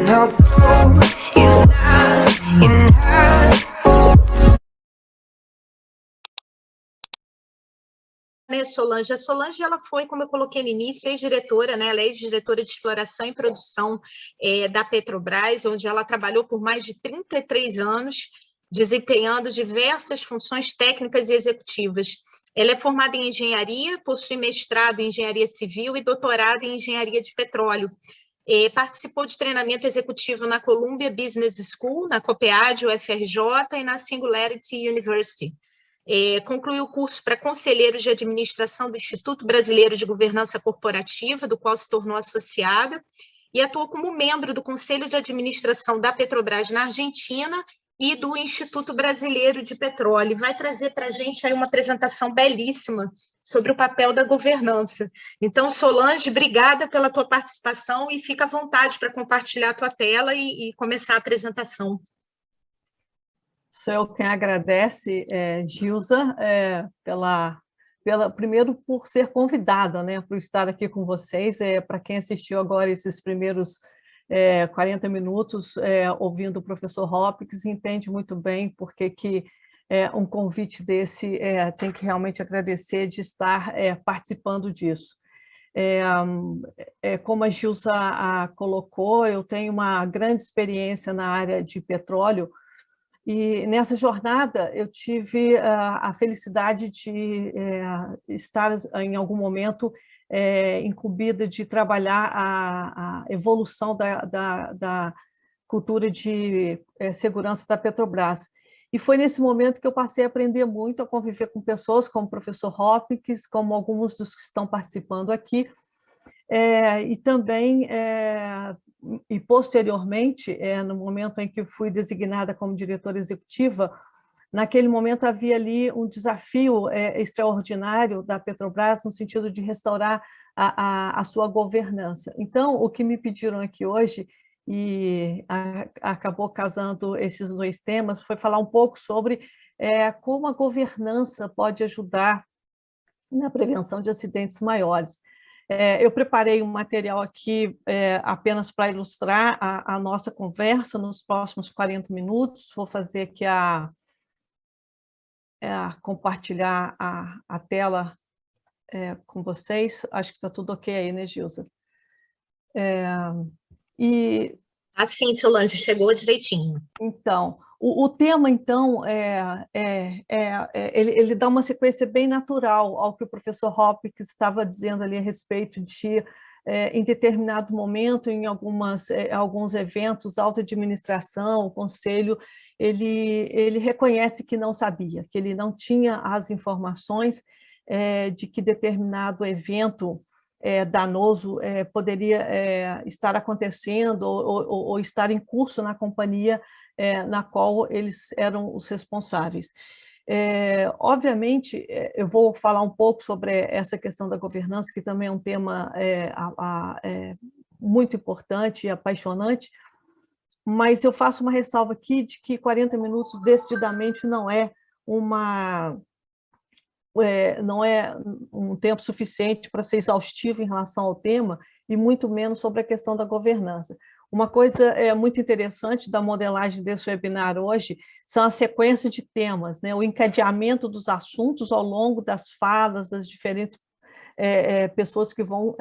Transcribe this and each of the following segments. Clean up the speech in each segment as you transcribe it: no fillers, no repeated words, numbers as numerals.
Now gold is not enough. Solange. A Solange, ela foi, como eu coloquei no início, ex-diretora, né? Ela é ex-diretora de exploração e produção da Petrobras, onde ela trabalhou por mais de 33 anos, desempenhando diversas funções técnicas e executivas. Ela é formada em engenharia, possui mestrado em engenharia civil e doutorado em engenharia de petróleo. Participou de treinamento executivo na Columbia Business School, na COPEAD, UFRJ e na Singularity University. Concluiu o curso para conselheiros de administração do Instituto Brasileiro de Governança Corporativa, do qual se tornou associada, e atuou como membro do Conselho de Administração da Petrobras na Argentina e do Instituto Brasileiro de Petróleo. Vai trazer para a gente aí uma apresentação belíssima sobre o papel da governança. Então, Solange, obrigada pela tua participação e fica à vontade para compartilhar a tua tela e começar a apresentação. Sou eu quem agradece, Gilza, primeiro por ser convidada, né, por estar aqui com vocês. Para quem assistiu agora esses primeiros 40 minutos ouvindo o professor Hopkins, entende muito bem porque que um convite desse tem que realmente agradecer de estar participando disso. Como a Gilza colocou, eu tenho uma grande experiência na área de petróleo, e nessa jornada eu tive a felicidade de estar em algum momento incumbida de trabalhar a evolução da cultura de segurança da Petrobras. E foi nesse momento que eu passei a aprender muito, a conviver com pessoas como o professor Hopkins, como alguns dos que estão participando aqui, e também, e posteriormente, no momento em que fui designada como diretora executiva, naquele momento havia ali um desafio extraordinário da Petrobras no sentido de restaurar a sua governança. Então, o que me pediram aqui hoje, e acabou casando esses dois temas, foi falar um pouco sobre como a governança pode ajudar na prevenção de acidentes maiores. Eu preparei um material aqui apenas para ilustrar a nossa conversa nos próximos 40 minutos. Vou fazer aqui compartilhar a tela com vocês. Acho que está tudo ok aí, né, Gilza? Sim, Solange, chegou direitinho. Então, o tema, então, ele dá uma sequência bem natural ao que o professor Hopkins estava dizendo ali a respeito de, em determinado momento, em alguns eventos, alta administração, o conselho, ele reconhece que não sabia, que ele não tinha as informações de que determinado evento danoso poderia estar acontecendo ou estar em curso na companhia na qual eles eram os responsáveis. Obviamente, eu vou falar um pouco sobre essa questão da governança, que também é um tema muito importante e apaixonante, mas eu faço uma ressalva aqui de que 40 minutos decididamente não é um tempo suficiente para ser exaustivo em relação ao tema, e muito menos sobre a questão da governança. Uma coisa muito interessante da modelagem desse webinar hoje são a sequência de temas, né? O encadeamento dos assuntos ao longo das falas das diferentes pessoas que vão,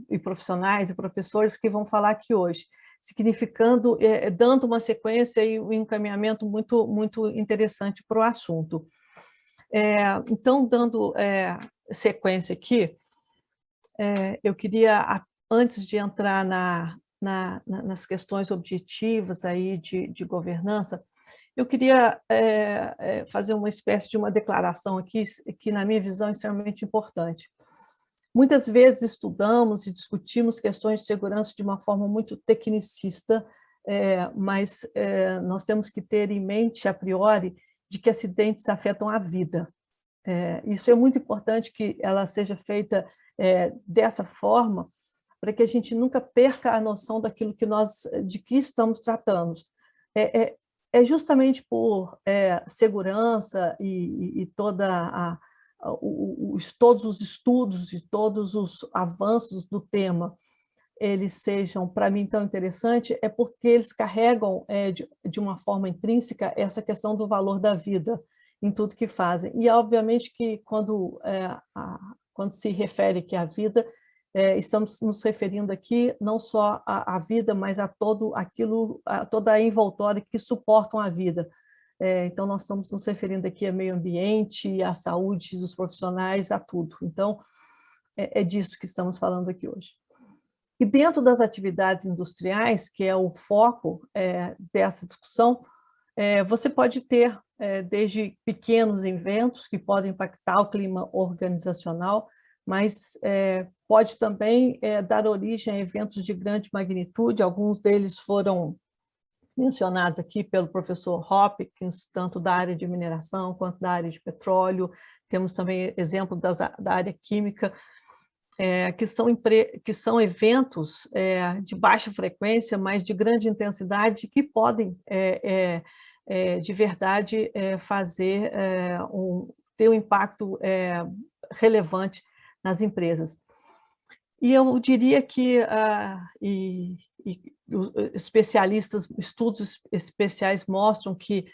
e profissionais e professores que vão falar aqui hoje, significando, dando uma sequência e um encaminhamento muito, muito interessante para o assunto. Então, dando sequência aqui, eu queria, antes de entrar nas questões objetivas aí de governança, eu queria fazer uma espécie de uma declaração aqui, que na minha visão é extremamente importante. Muitas vezes estudamos e discutimos questões de segurança de uma forma muito tecnicista, mas nós temos que ter em mente, a priori, de que acidentes afetam a vida. Isso é muito importante que ela seja feita dessa forma, para que a gente nunca perca a noção daquilo de que estamos tratando. É justamente por segurança e todos os estudos e todos os avanços do tema eles sejam, para mim, tão interessantes, é porque eles carregam de uma forma intrínseca essa questão do valor da vida em tudo que fazem. E, obviamente, que quando se refere aqui à vida, estamos nos referindo aqui não só à vida, mas a toda a envoltória que suportam a vida. Então, nós estamos nos referindo aqui ao meio ambiente, à saúde dos profissionais, a tudo. Então, é disso que estamos falando aqui hoje. E dentro das atividades industriais, que é o foco dessa discussão, você pode ter desde pequenos eventos que podem impactar o clima organizacional, mas pode também dar origem a eventos de grande magnitude. Alguns deles foram mencionados aqui pelo professor Hopkins, tanto da área de mineração quanto da área de petróleo. Temos também exemplo da área química, que são eventos de baixa frequência, mas de grande intensidade, que podem, de verdade, ter um impacto relevante nas empresas. E eu diria que estudos especiais mostram que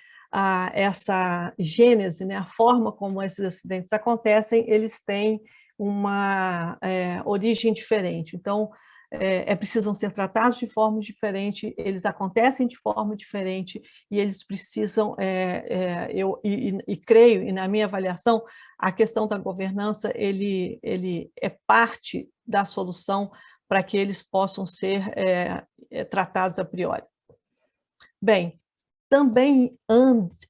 essa gênese, né, a forma como esses acidentes acontecem, eles têm uma origem diferente. Então, precisam ser tratados de forma diferente, eles acontecem de forma diferente, e eles precisam, creio, e na minha avaliação, a questão da governança, ele é parte da solução para que eles possam ser tratados a priori. Bem, também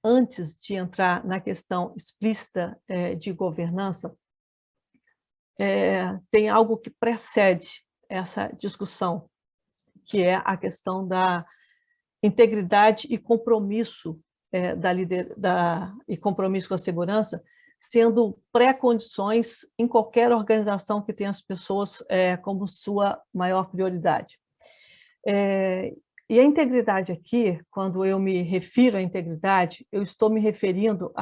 antes de entrar na questão explícita de governança, tem algo que precede essa discussão, que é a questão da integridade e compromisso e compromisso com a segurança, sendo pré-condições em qualquer organização que tenha as pessoas como sua maior prioridade. E a integridade aqui, quando eu me refiro à integridade, eu estou me referindo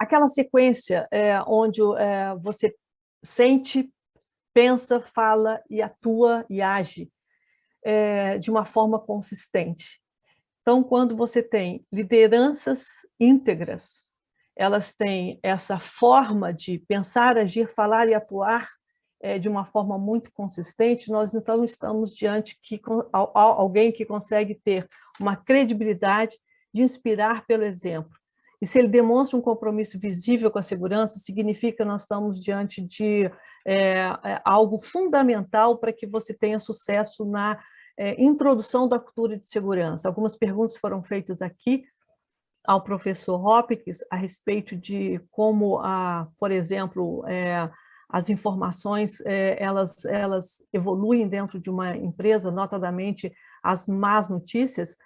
àquela sequência onde você sente, pensa, fala e atua e age de uma forma consistente. Então, quando você tem lideranças íntegras, elas têm essa forma de pensar, agir, falar e atuar de uma forma muito consistente, nós então estamos diante de alguém que consegue ter uma credibilidade de inspirar pelo exemplo. E se ele demonstra um compromisso visível com a segurança, significa que nós estamos diante de algo fundamental para que você tenha sucesso na introdução da cultura de segurança. Algumas perguntas foram feitas aqui ao professor Hopkins a respeito de como, por exemplo, as informações elas evoluem dentro de uma empresa, notadamente as más notícias,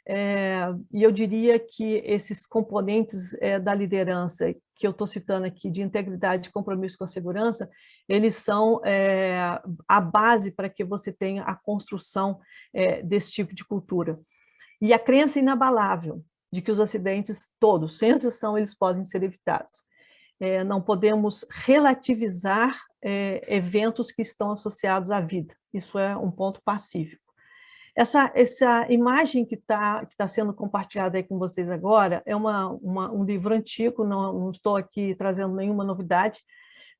e eu diria que esses componentes da liderança que eu estou citando aqui, de integridade e compromisso com a segurança, eles são a base para que você tenha a construção desse tipo de cultura. E a crença inabalável de que os acidentes todos, sem exceção, eles podem ser evitados. Não podemos relativizar eventos que estão associados à vida. Isso é um ponto pacífico. Essa imagem que tá sendo compartilhada aí com vocês agora é um livro antigo, não estou aqui trazendo nenhuma novidade,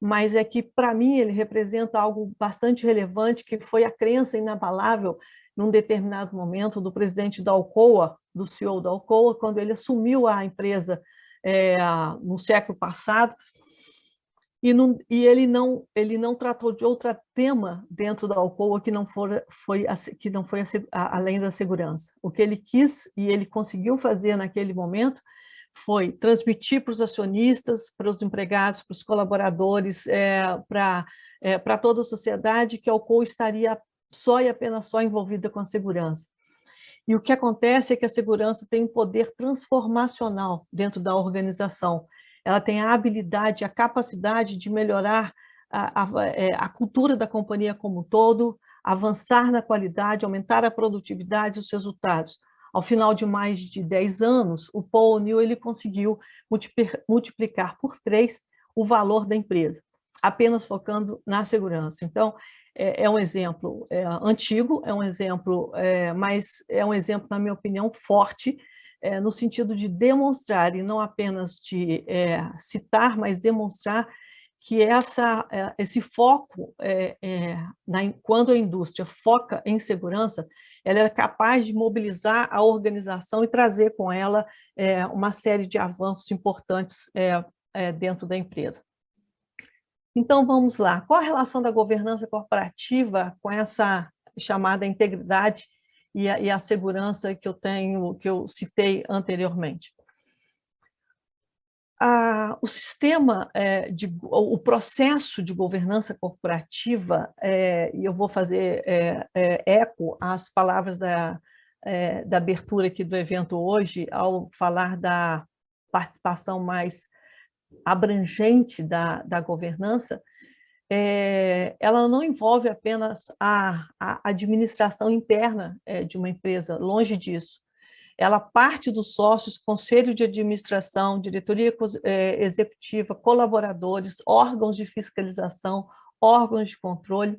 mas é que, para mim, ele representa algo bastante relevante, que foi a crença inabalável, num determinado momento, do presidente da Alcoa, do CEO da Alcoa, quando ele assumiu a empresa no século passado, e ele não tratou de outro tema dentro da Alcoa que não foi além da segurança. O que ele quis e ele conseguiu fazer naquele momento foi transmitir para os acionistas, para os empregados, para os colaboradores, para toda a sociedade, que a Alcoa estaria só e apenas só envolvida com a segurança. E o que acontece é que a segurança tem um poder transformacional dentro da organização. Ela tem a habilidade, a capacidade de melhorar a cultura da companhia como um todo, avançar na qualidade, aumentar a produtividade e os resultados. Ao final de mais de 10 anos, o Paul O'Neill ele conseguiu multiplicar por 3 o valor da empresa, apenas focando na segurança. Então, é um exemplo antigo, é um exemplo, mas é um exemplo, na minha opinião, forte, no sentido de demonstrar, e não apenas de citar, mas demonstrar que esse foco, quando a indústria foca em segurança, ela é capaz de mobilizar a organização e trazer com ela uma série de avanços importantes dentro da empresa. Então, vamos lá. Qual a relação da governança corporativa com essa chamada integridade e a segurança que eu citei anteriormente? O processo de governança corporativa, e eu vou fazer eco às palavras da abertura aqui do evento hoje, ao falar da participação mais abrangente da governança, ela não envolve apenas a administração interna de uma empresa, longe disso. Ela parte dos sócios, conselho de administração, diretoria executiva, colaboradores, órgãos de fiscalização, órgãos de controle,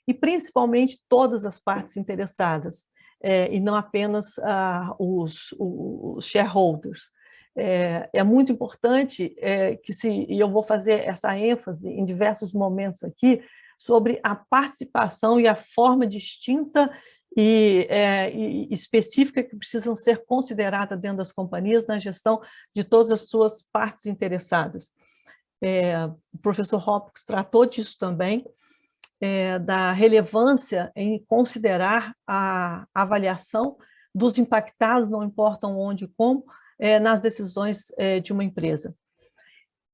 e principalmente todas as partes interessadas, e não apenas os shareholders. É muito importante e eu vou fazer essa ênfase em diversos momentos aqui, sobre a participação e a forma distinta e específica que precisam ser consideradas dentro das companhias na gestão de todas as suas partes interessadas. O professor Hopkins tratou disso também, da relevância em considerar a avaliação dos impactados, não importam onde e como, nas decisões de uma empresa.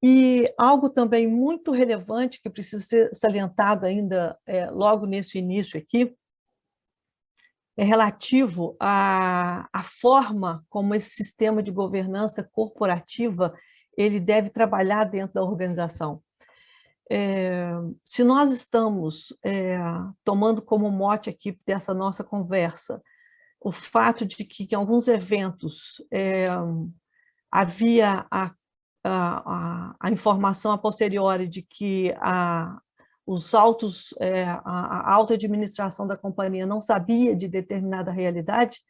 E algo também muito relevante que precisa ser salientado ainda logo nesse início aqui, é relativo à forma como esse sistema de governança corporativa ele deve trabalhar dentro da organização. Se nós estamos tomando como mote aqui dessa nossa conversa o fato de que em alguns eventos havia a informação a posteriori de que a alta administração da companhia não sabia de determinada realidade,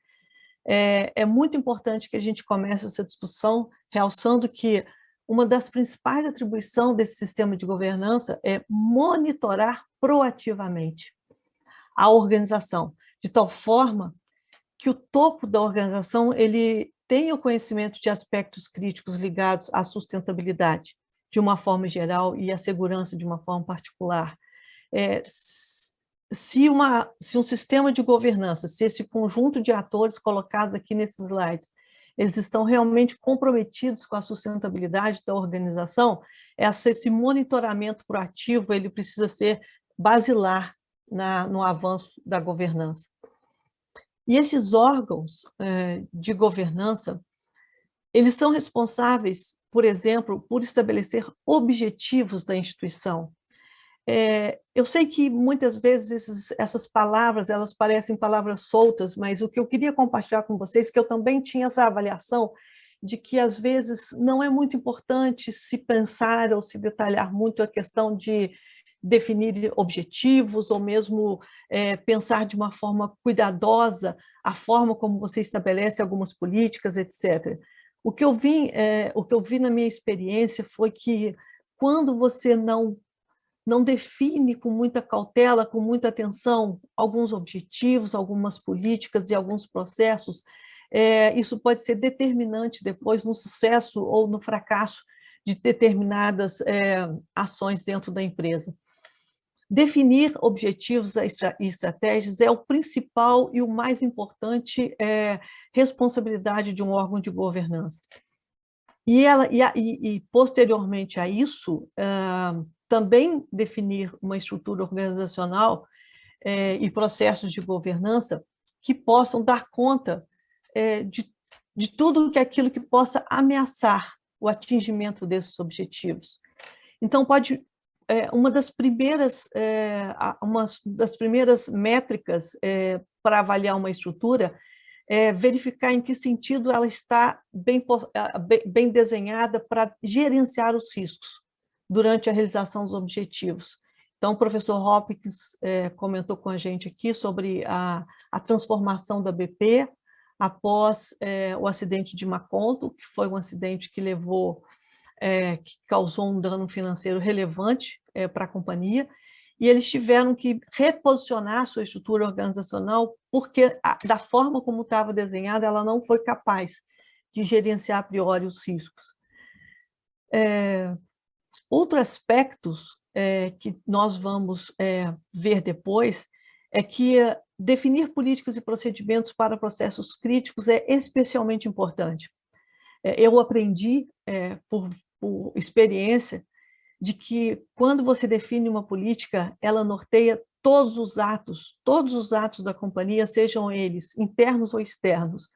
é muito importante que a gente comece essa discussão realçando que uma das principais atribuições desse sistema de governança é monitorar proativamente a organização, de tal forma que o topo da organização ele tenha o conhecimento de aspectos críticos ligados à sustentabilidade, de uma forma geral, e à segurança de uma forma particular. Se um sistema de governança, se esse conjunto de atores colocados aqui nesses slides, eles estão realmente comprometidos com a sustentabilidade da organização, esse monitoramento proativo ele precisa ser basilar no avanço da governança. E esses órgãos de governança, eles são responsáveis, por exemplo, por estabelecer objetivos da instituição. Eu sei que muitas vezes essas palavras, elas parecem palavras soltas, mas o que eu queria compartilhar com vocês é que eu também tinha essa avaliação de que, às vezes, não é muito importante se pensar ou se detalhar muito a questão de definir objetivos ou mesmo pensar de uma forma cuidadosa a forma como você estabelece algumas políticas, etc. O que eu vi na minha experiência foi que quando você não define com muita cautela, com muita atenção, alguns objetivos, algumas políticas e alguns processos, isso pode ser determinante depois no sucesso ou no fracasso de determinadas ações dentro da empresa. Definir objetivos e estratégias é o principal e o mais importante responsabilidade de um órgão de governança. E posteriormente a isso, também definir uma estrutura organizacional e processos de governança que possam dar conta de tudo aquilo que possa ameaçar o atingimento desses objetivos. Então, uma das primeiras métricas para avaliar uma estrutura é verificar em que sentido ela está bem desenhada para gerenciar os riscos durante a realização dos objetivos. Então, o professor Hopkins comentou com a gente aqui sobre a transformação da BP após o acidente de Macondo, que foi um acidente que que causou um dano financeiro relevante para a companhia, e eles tiveram que reposicionar a sua estrutura organizacional, porque da forma como estava desenhada, ela não foi capaz de gerenciar a priori os riscos. Outro aspecto que nós vamos ver depois é que definir políticas e procedimentos para processos críticos é especialmente importante. Eu aprendi, por experiência, de que quando você define uma política, ela norteia todos os atos da companhia, sejam eles internos ou externos.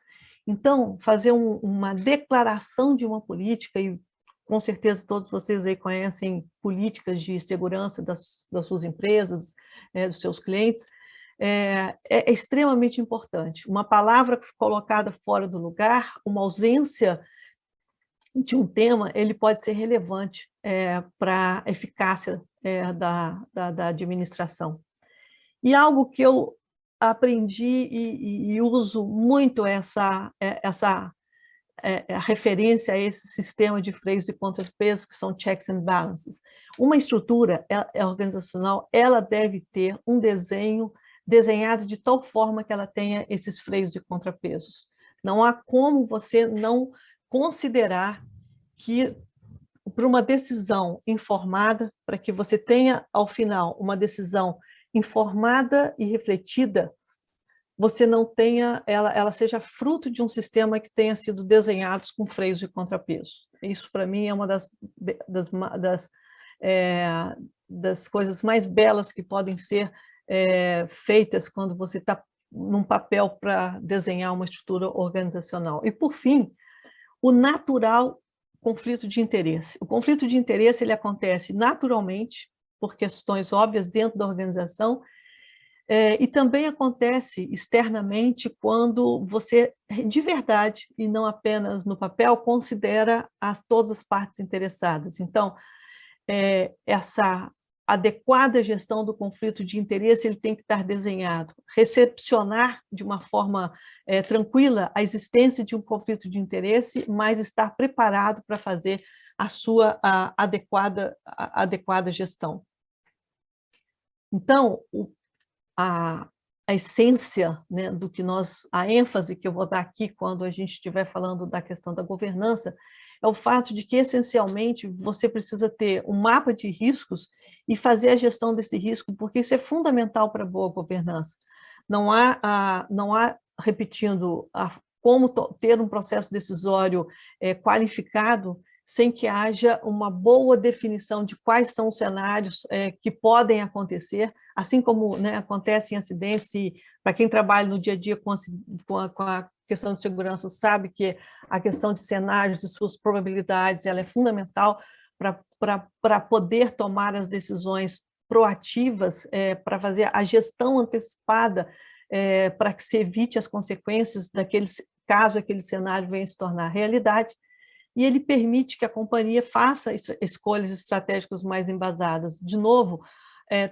Então, fazer uma declaração de uma política, e com certeza todos vocês aí conhecem políticas de segurança das suas empresas, dos seus clientes, é extremamente importante. Uma palavra colocada fora do lugar, uma ausência de um tema, ele pode ser relevante para a eficácia da administração. E algo que eu aprendi e uso muito a referência a esse sistema de freios e contrapesos, que são checks and balances. Uma estrutura organizacional, ela deve ter um desenho desenhado de tal forma que ela tenha esses freios e contrapesos. Não há como você não considerar que, para uma decisão informada, para que você tenha, ao final, uma decisão informada e refletida, você não tenha, ela seja fruto de um sistema que tenha sido desenhado com freios e contrapesos. Isso, para mim, é uma das coisas mais belas que podem ser feitas quando você está num papel para desenhar uma estrutura organizacional. E, por fim, o natural conflito de interesse. O conflito de interesse ele acontece naturalmente, por questões óbvias dentro da organização, e também acontece externamente quando você, de verdade, e não apenas no papel, considera todas as partes interessadas. Então, essa adequada gestão do conflito de interesse ele tem que estar desenhado, recepcionar de uma forma tranquila a existência de um conflito de interesse, mas estar preparado para fazer a sua adequada gestão. Então, a essência, né, do que a ênfase que eu vou dar aqui quando a gente estiver falando da questão da governança, é o fato de que, essencialmente, você precisa ter um mapa de riscos e fazer a gestão desse risco, porque isso é fundamental para a boa governança. Não há, repetindo, como ter um processo decisório qualificado sem que haja uma boa definição de quais são os cenários que podem acontecer, assim como, né, acontece em acidentes, e para quem trabalha no dia a dia com a questão de segurança sabe que a questão de cenários e suas probabilidades ela é fundamental para poder tomar as decisões proativas, para fazer a gestão antecipada, para que se evite as consequências caso aquele cenário venha se tornar realidade, e ele permite que a companhia faça escolhas estratégicas mais embasadas. De novo,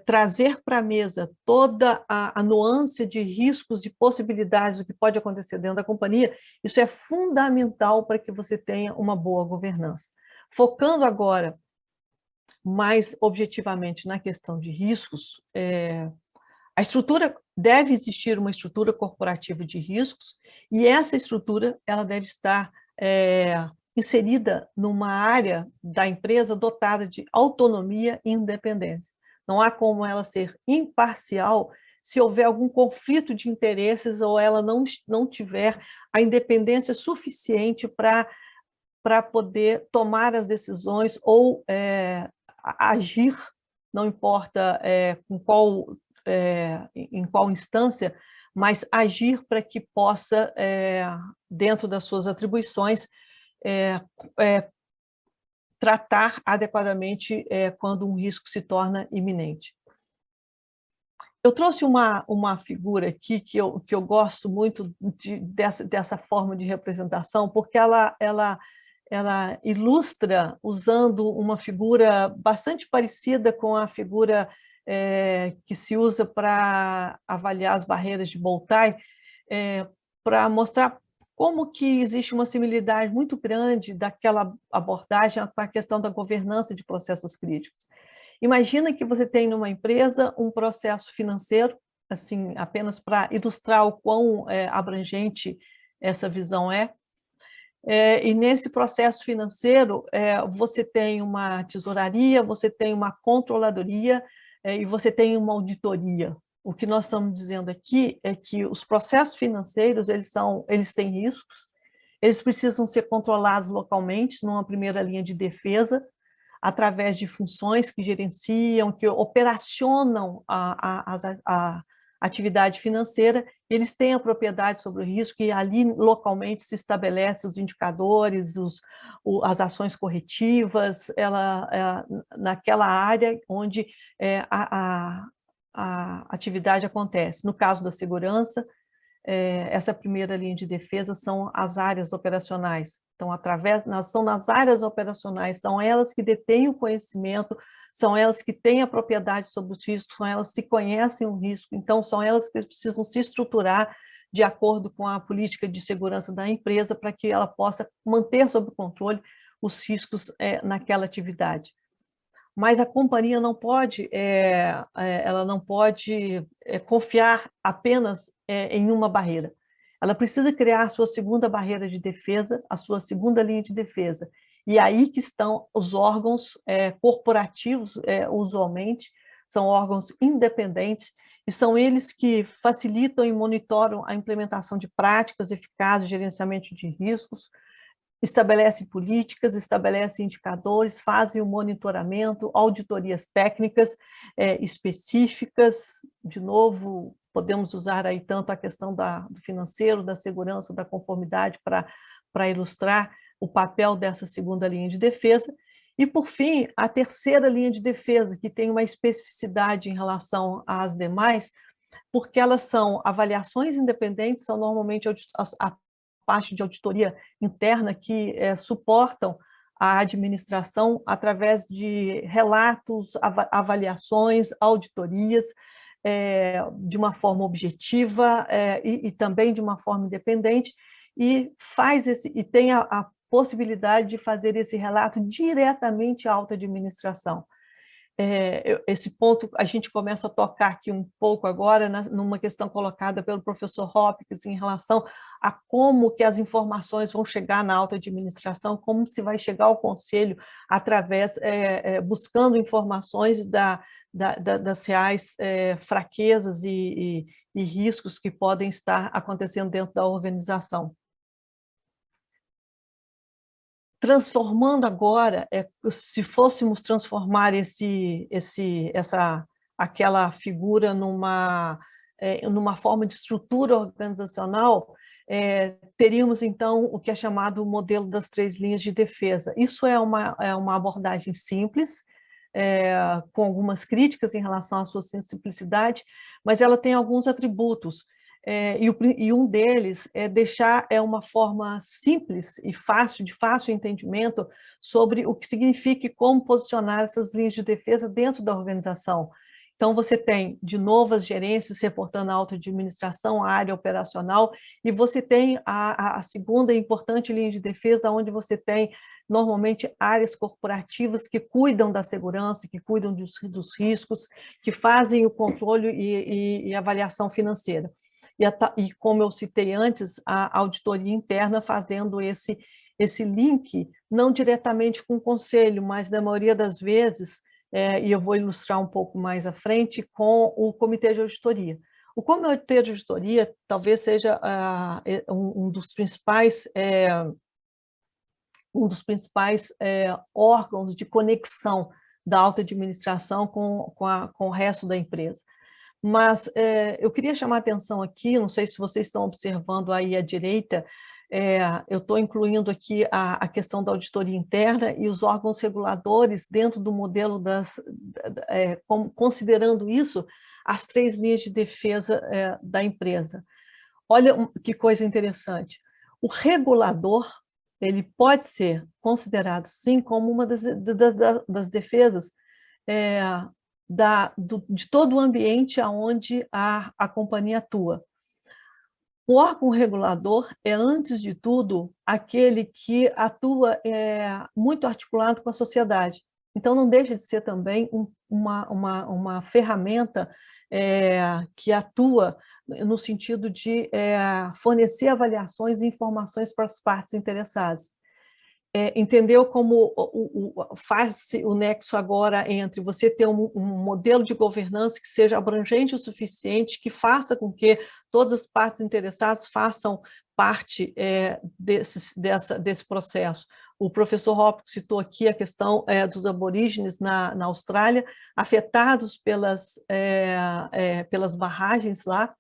trazer para a mesa toda a nuance de riscos e possibilidades do que pode acontecer dentro da companhia, isso é fundamental para que você tenha uma boa governança. Focando agora mais objetivamente na questão de riscos, a estrutura deve existir uma estrutura corporativa de riscos, e essa estrutura ela deve estar inserida numa área da empresa dotada de autonomia e independência. Não há como ela ser imparcial se houver algum conflito de interesses ou ela não tiver a independência suficiente para poder tomar as decisões ou agir, não importa em qual instância, mas agir para que possa, dentro das suas atribuições, tratar adequadamente quando um risco se torna iminente. Eu trouxe uma figura aqui que eu gosto muito dessa forma de representação, porque ela ilustra usando uma figura bastante parecida com a figura que se usa para avaliar as barreiras de Boltzmann, para mostrar como que existe uma similaridade muito grande daquela abordagem com a questão da governança de processos críticos. Imagina que você tem numa empresa um processo financeiro, assim, apenas para ilustrar o quão abrangente essa visão é. E nesse processo financeiro, você tem uma tesouraria, você tem uma controladoria e você tem uma auditoria. O que nós estamos dizendo aqui é que os processos financeiros, eles têm riscos, eles precisam ser controlados localmente, numa primeira linha de defesa, através de funções que gerenciam, que operacionam a atividade financeira, eles têm a propriedade sobre o risco e ali localmente se estabelecem os indicadores, as ações corretivas, naquela área onde a atividade acontece. No caso da segurança, essa primeira linha de defesa são as áreas operacionais. Então, são nas áreas operacionais, são elas que detêm o conhecimento, são elas que têm a propriedade sobre os riscos, são elas que conhecem o risco, então são elas que precisam se estruturar de acordo com a política de segurança da empresa para que ela possa manter sob controle os riscos naquela atividade. Mas a companhia não pode, ela não pode confiar apenas em uma barreira. Ela precisa criar a sua segunda barreira de defesa, a sua segunda linha de defesa. E aí que estão os órgãos corporativos, usualmente, são órgãos independentes, e são eles que facilitam e monitoram a implementação de práticas eficazes de gerenciamento de riscos, estabelecem políticas, estabelecem indicadores, fazem o monitoramento, auditorias técnicas específicas. De novo, podemos usar aí tanto a questão do financeiro, da segurança, da conformidade para ilustrar o papel dessa segunda linha de defesa. E, por fim, a terceira linha de defesa, que tem uma especificidade em relação às demais, porque elas são avaliações independentes, são normalmente a parte de auditoria interna que suportam a administração através de relatos, avaliações, auditorias, de uma forma objetiva e também de uma forma independente, e tem a possibilidade de fazer esse relato diretamente à alta administração. Esse ponto a gente começa a tocar aqui um pouco agora, numa questão colocada pelo professor Hopkins em relação a como que as informações vão chegar na alta administração, como se vai chegar ao conselho através, buscando informações das reais fraquezas e riscos que podem estar acontecendo dentro da organização. Transformando agora, se fôssemos transformar aquela figura numa forma de estrutura organizacional, teríamos, então, o que é chamado o modelo das 3 linhas de defesa. Isso é uma abordagem simples, com algumas críticas em relação à sua simplicidade, mas ela tem alguns atributos. E um deles é deixar uma forma simples e de fácil entendimento sobre o que significa e como posicionar essas linhas de defesa dentro da organização. Então, você tem, de novo, as gerências reportando a alta administração, a área operacional, e você tem a segunda importante linha de defesa, onde você tem, normalmente, áreas corporativas que cuidam da segurança, que cuidam dos riscos, que fazem o controle e avaliação financeira. E como eu citei antes, a auditoria interna fazendo esse link, não diretamente com o conselho, mas na maioria das vezes, e eu vou ilustrar um pouco mais à frente, com o comitê de auditoria. O comitê de auditoria talvez seja um dos principais órgãos de conexão da alta administração com o resto da empresa. Mas eu queria chamar a atenção aqui, não sei se vocês estão observando aí à direita, eu estou incluindo aqui a questão da auditoria interna e os órgãos reguladores dentro do modelo considerando isso, as 3 linhas de defesa da empresa. Olha que coisa interessante. O regulador, ele pode ser considerado, sim, como uma das defesas de todo o ambiente onde a companhia atua. O órgão regulador é, antes de tudo, aquele que atua muito articulado com a sociedade. Então, não deixa de ser também uma ferramenta que atua no sentido de fornecer avaliações e informações para as partes interessadas. Entendeu como faz-se o nexo agora entre você ter um modelo de governança que seja abrangente o suficiente, que faça com que todas as partes interessadas façam parte desse processo. O professor Hopkins citou aqui a questão dos aborígenes na Austrália, afetados pelas barragens lá,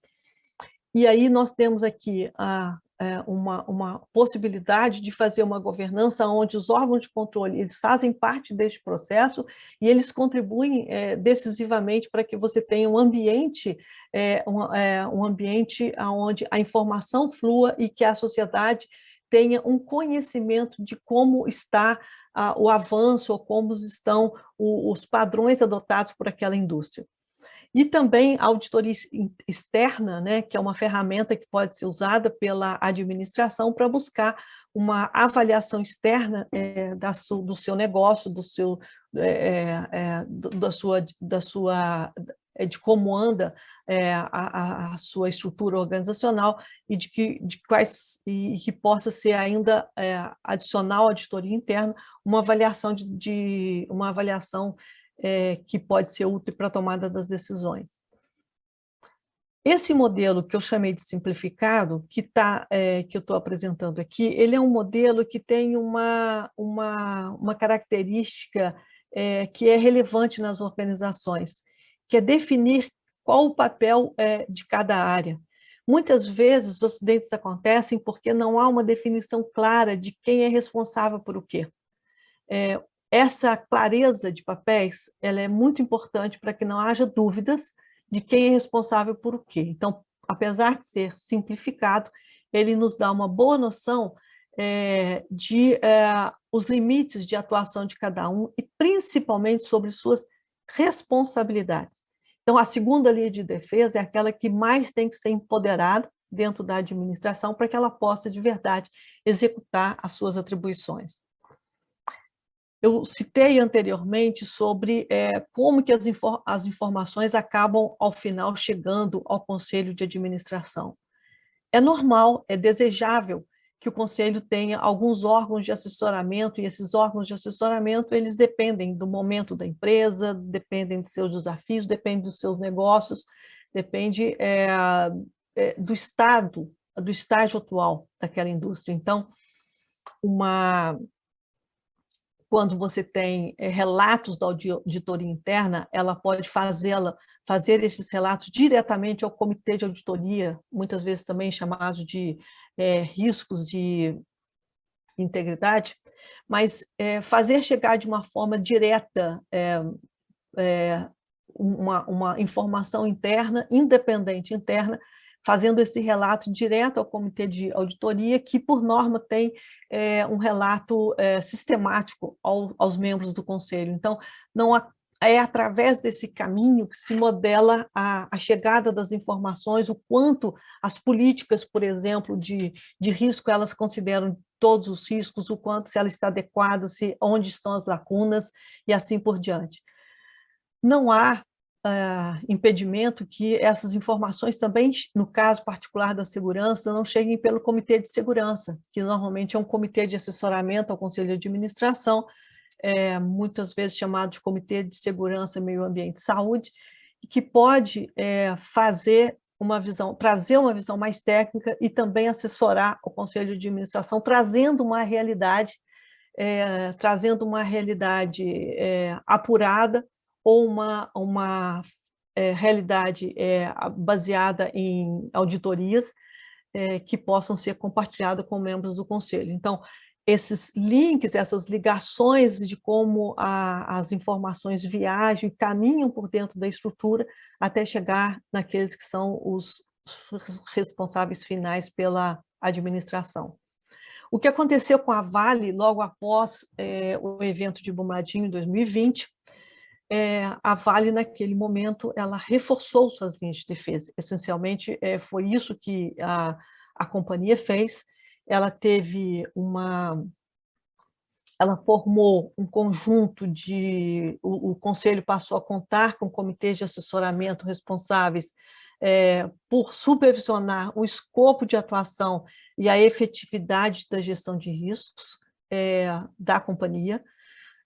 e aí nós temos aqui uma possibilidade de fazer uma governança onde os órgãos de controle eles fazem parte deste processo e eles contribuem decisivamente para que você tenha um ambiente onde a informação flua e que a sociedade tenha um conhecimento de como está o avanço ou como estão os padrões adotados por aquela indústria. E também a auditoria externa, né, que é uma ferramenta que pode ser usada pela administração para buscar uma avaliação externa do seu negócio, de como anda a sua estrutura organizacional e que possa ser ainda adicional à auditoria interna uma avaliação que pode ser útil para a tomada das decisões. Esse modelo que eu chamei de simplificado, que eu estou apresentando aqui, ele é um modelo que tem uma característica que é relevante nas organizações, que é definir qual o papel de cada área. Muitas vezes os acidentes acontecem porque não há uma definição clara de quem é responsável por o quê. Essa clareza de papéis ela é muito importante para que não haja dúvidas de quem é responsável por o quê. Então, apesar de ser simplificado, ele nos dá uma boa noção de os limites de atuação de cada um e principalmente sobre suas responsabilidades. Então, a segunda linha de defesa é aquela que mais tem que ser empoderada dentro da administração para que ela possa, de verdade, executar as suas atribuições. Eu citei anteriormente sobre como que as informações acabam, ao final, chegando ao Conselho de Administração. É normal, é desejável que o Conselho tenha alguns órgãos de assessoramento, e esses órgãos de assessoramento, eles dependem do momento da empresa, dependem de seus desafios, dependem dos seus negócios, depende do estágio atual daquela indústria. Então, quando você tem relatos da auditoria interna, ela pode fazer esses relatos diretamente ao comitê de auditoria, muitas vezes também chamados de riscos de integridade, mas fazer chegar de uma forma direta uma informação interna, independente interna, fazendo esse relato direto ao comitê de auditoria, que, por norma, tem um relato sistemático aos membros do conselho. Então, não é através desse caminho que se modela a chegada das informações, o quanto as políticas, por exemplo, de risco, elas consideram todos os riscos, o quanto se ela está adequada, onde estão as lacunas e assim por diante. Não há impedimento que essas informações também, no caso particular da segurança, não cheguem pelo Comitê de Segurança, que normalmente é um comitê de assessoramento ao Conselho de Administração, muitas vezes chamado de Comitê de Segurança, Meio Ambiente e Saúde, que pode trazer uma visão mais técnica e também assessorar o Conselho de Administração, trazendo uma realidade apurada, ou uma realidade baseada em auditorias que possam ser compartilhadas com membros do Conselho. Então, esses links, essas ligações de como as informações viajam e caminham por dentro da estrutura até chegar naqueles que são os responsáveis finais pela administração. O que aconteceu com a Vale logo após o evento de Brumadinho em 2020, a Vale, naquele momento, ela reforçou suas linhas de defesa. Essencialmente, foi isso que a companhia fez. Ela formou um conjunto o conselho passou a contar com comitês de assessoramento responsáveis por supervisionar o escopo de atuação e a efetividade da gestão de riscos da companhia,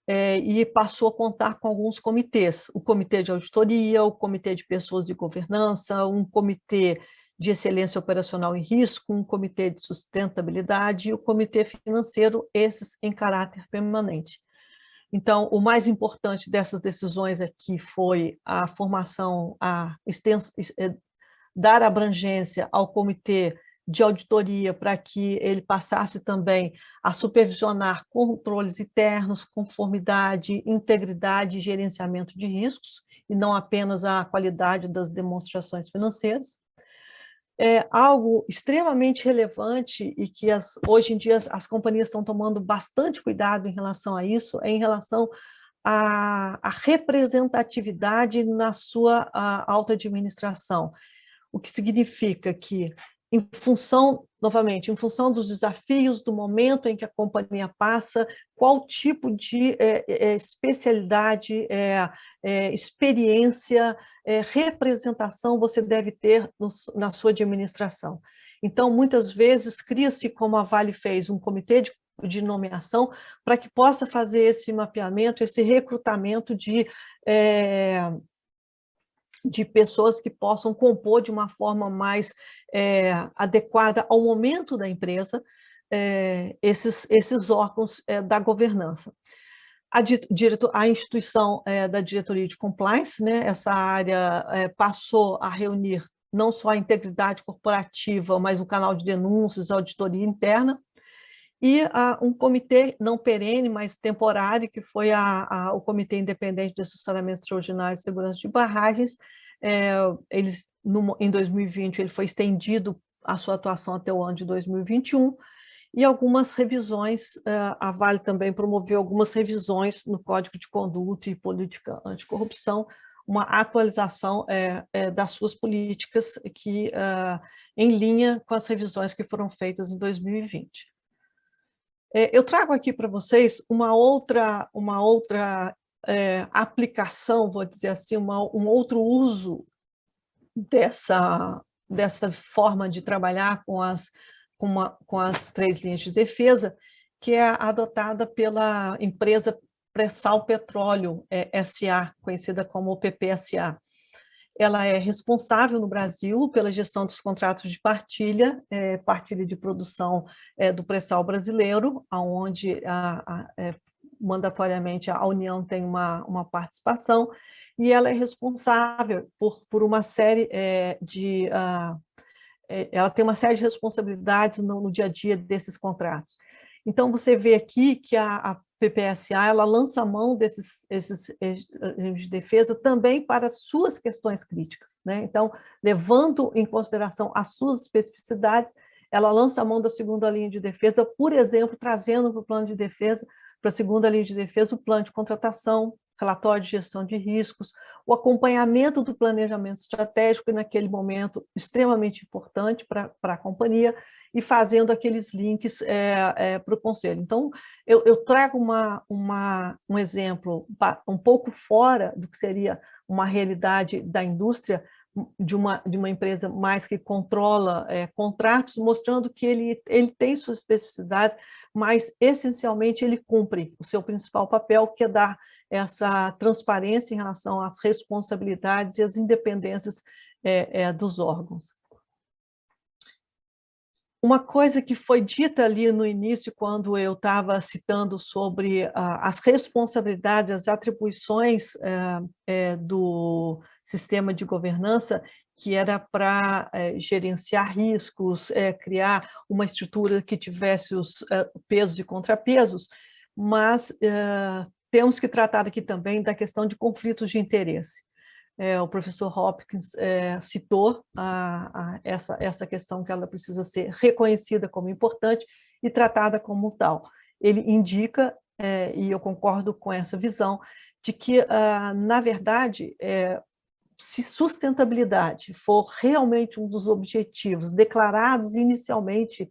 e passou a contar com alguns comitês, o comitê de auditoria, o comitê de pessoas de governança, um comitê de excelência operacional e risco, um comitê de sustentabilidade e o comitê financeiro, esses em caráter permanente. Então, o mais importante dessas decisões aqui foi a formação, dar abrangência ao comitê de auditoria para que ele passasse também a supervisionar controles internos, conformidade, integridade e gerenciamento de riscos, e não apenas a qualidade das demonstrações financeiras. Algo extremamente relevante e que hoje em dia as companhias estão tomando bastante cuidado em relação a isso, em relação à representatividade na sua auto-administração, o que significa que, novamente, em função dos desafios, do momento em que a companhia passa, qual tipo de especialidade, experiência, representação você deve ter na sua administração. Então, muitas vezes, cria-se, como a Vale fez, um comitê de nomeação para que possa fazer esse mapeamento, esse recrutamento de pessoas que possam compor de uma forma mais adequada ao momento da empresa, esses órgãos da governança. A instituição da diretoria de compliance, né, essa área passou a reunir não só a integridade corporativa, mas um canal de denúncias, auditoria interna, e um comitê não perene, mas temporário, que foi o Comitê Independente de Assessoramento Extraordinário de Segurança de Barragens. Em 2020, ele foi estendido a sua atuação até o ano de 2021, e algumas revisões, a Vale também promoveu algumas revisões no Código de Conduta e Política Anticorrupção, uma atualização das suas políticas em linha com as revisões que foram feitas em 2020. Eu trago aqui para vocês uma outra aplicação, vou dizer assim, um outro uso dessa forma de trabalhar com as 3 linhas de defesa, que é adotada pela empresa Pré-Sal Petróleo S.A., conhecida como PPSA. Ela é responsável no Brasil pela gestão dos contratos de partilha de produção do pré-sal brasileiro, onde mandatoriamente a União tem uma participação, e ela é responsável por uma série ela tem uma série de responsabilidades no dia a dia desses contratos. Então, você vê aqui que a PPSA ela lança a mão desses de defesa também para suas questões críticas, né? Então, levando em consideração as suas especificidades, ela lança a mão da segunda linha de defesa, por exemplo, trazendo para o plano de defesa, para a segunda linha de defesa, o plano de contratação, relatório de gestão de riscos, o acompanhamento do planejamento estratégico, e naquele momento extremamente importante para a companhia, e fazendo aqueles links para o conselho. Então, eu trago um exemplo um pouco fora do que seria uma realidade da indústria, de uma empresa mais que controla contratos, mostrando que ele tem suas especificidades, mas, essencialmente, ele cumpre o seu principal papel, que é dar essa transparência em relação às responsabilidades e às independências dos órgãos. Uma coisa que foi dita ali no início, quando eu estava citando sobre as responsabilidades, as atribuições do sistema de governança, que era para gerenciar riscos, criar uma estrutura que tivesse os pesos e contrapesos, mas temos que tratar aqui também da questão de conflitos de interesse. O professor Hopkins citou essa questão, que ela precisa ser reconhecida como importante e tratada como tal. Ele indica, e eu concordo com essa visão, de que, na verdade, se sustentabilidade for realmente um dos objetivos declarados inicialmente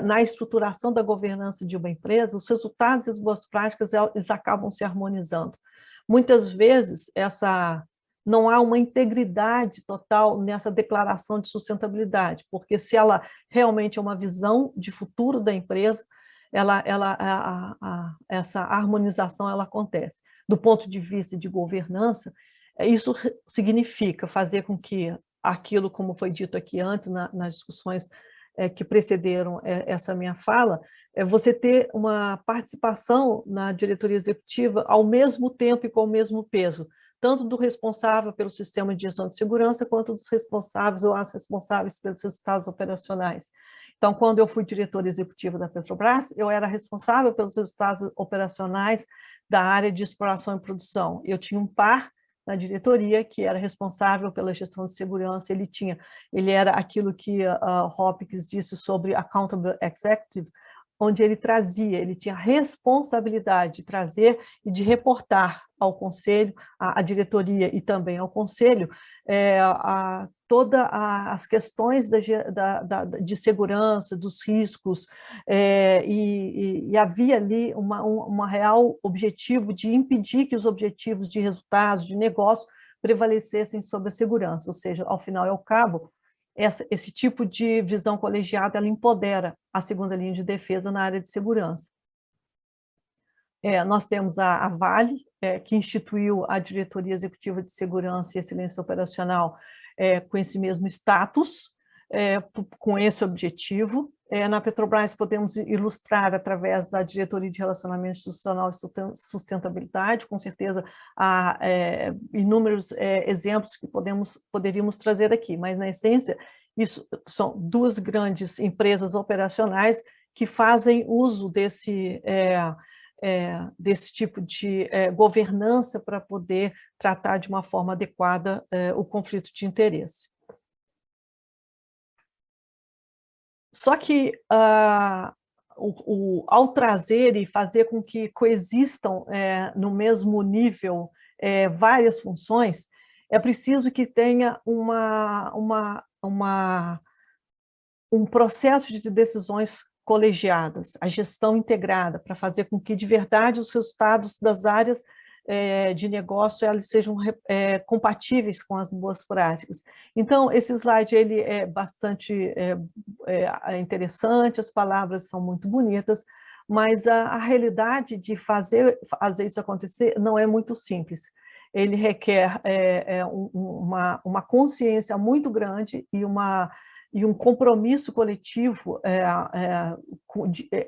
na estruturação da governança de uma empresa, os resultados e as boas práticas eles acabam se harmonizando. Muitas vezes, não há uma integridade total nessa declaração de sustentabilidade, porque se ela realmente é uma visão de futuro da empresa, essa harmonização ela acontece. Do ponto de vista de governança, isso significa fazer com que aquilo, como foi dito aqui antes, nas discussões que precederam essa minha fala, você ter uma participação na diretoria executiva ao mesmo tempo e com o mesmo peso, tanto do responsável pelo sistema de gestão de segurança, quanto dos responsáveis ou as responsáveis pelos resultados operacionais. Então, quando eu fui diretora executiva da Petrobras, eu era responsável pelos resultados operacionais da área de exploração e produção. Eu tinha um par na diretoria que era responsável pela gestão de segurança, ele era aquilo que Hopkins disse sobre Accountable Executive, onde ele tinha responsabilidade de trazer e de reportar ao conselho, à diretoria e também ao conselho, todas as questões de segurança, dos riscos, e havia ali uma real objetivo de impedir que os objetivos de resultados, de negócio, prevalecessem sobre a segurança, ou seja, ao final e ao cabo, esse tipo de visão colegiada, ela empodera a segunda linha de defesa na área de segurança. Nós temos a Vale, que instituiu a Diretoria Executiva de Segurança e Excelência Operacional com esse mesmo status, com esse objetivo. Na Petrobras podemos ilustrar através da Diretoria de Relacionamento Institucional e Sustentabilidade, com certeza há inúmeros exemplos que poderíamos trazer aqui, mas na essência isso são duas grandes empresas operacionais que fazem uso desse tipo de governança para poder tratar de uma forma adequada o conflito de interesse. Só que, ao trazer e fazer com que coexistam no mesmo nível várias funções, é preciso que tenha um processo de decisões colegiadas, a gestão integrada, para fazer com que, de verdade, os resultados das áreas de negócio eles sejam compatíveis com as boas práticas. Então, esse slide ele é bastante interessante, as palavras são muito bonitas, mas a realidade de fazer isso acontecer não é muito simples. Ele requer uma consciência muito grande e um compromisso coletivo,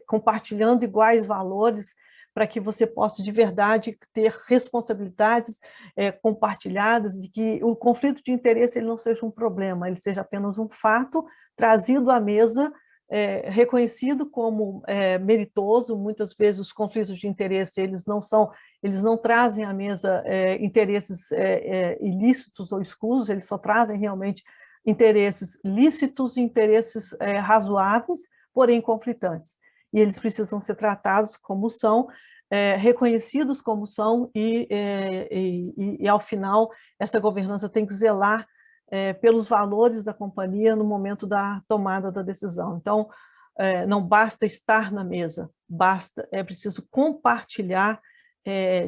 compartilhando iguais valores, para que você possa, de verdade, ter responsabilidades compartilhadas e que o conflito de interesse ele não seja um problema, ele seja apenas um fato trazido à mesa, reconhecido como meritoso. Muitas vezes os conflitos de interesse eles não trazem à mesa interesses ilícitos ou escusos, eles só trazem realmente interesses lícitos e interesses razoáveis, porém conflitantes. E eles precisam ser tratados como são, reconhecidos como são, e ao final, essa governança tem que zelar pelos valores da companhia no momento da tomada da decisão. Então, não basta estar na mesa, é preciso compartilhar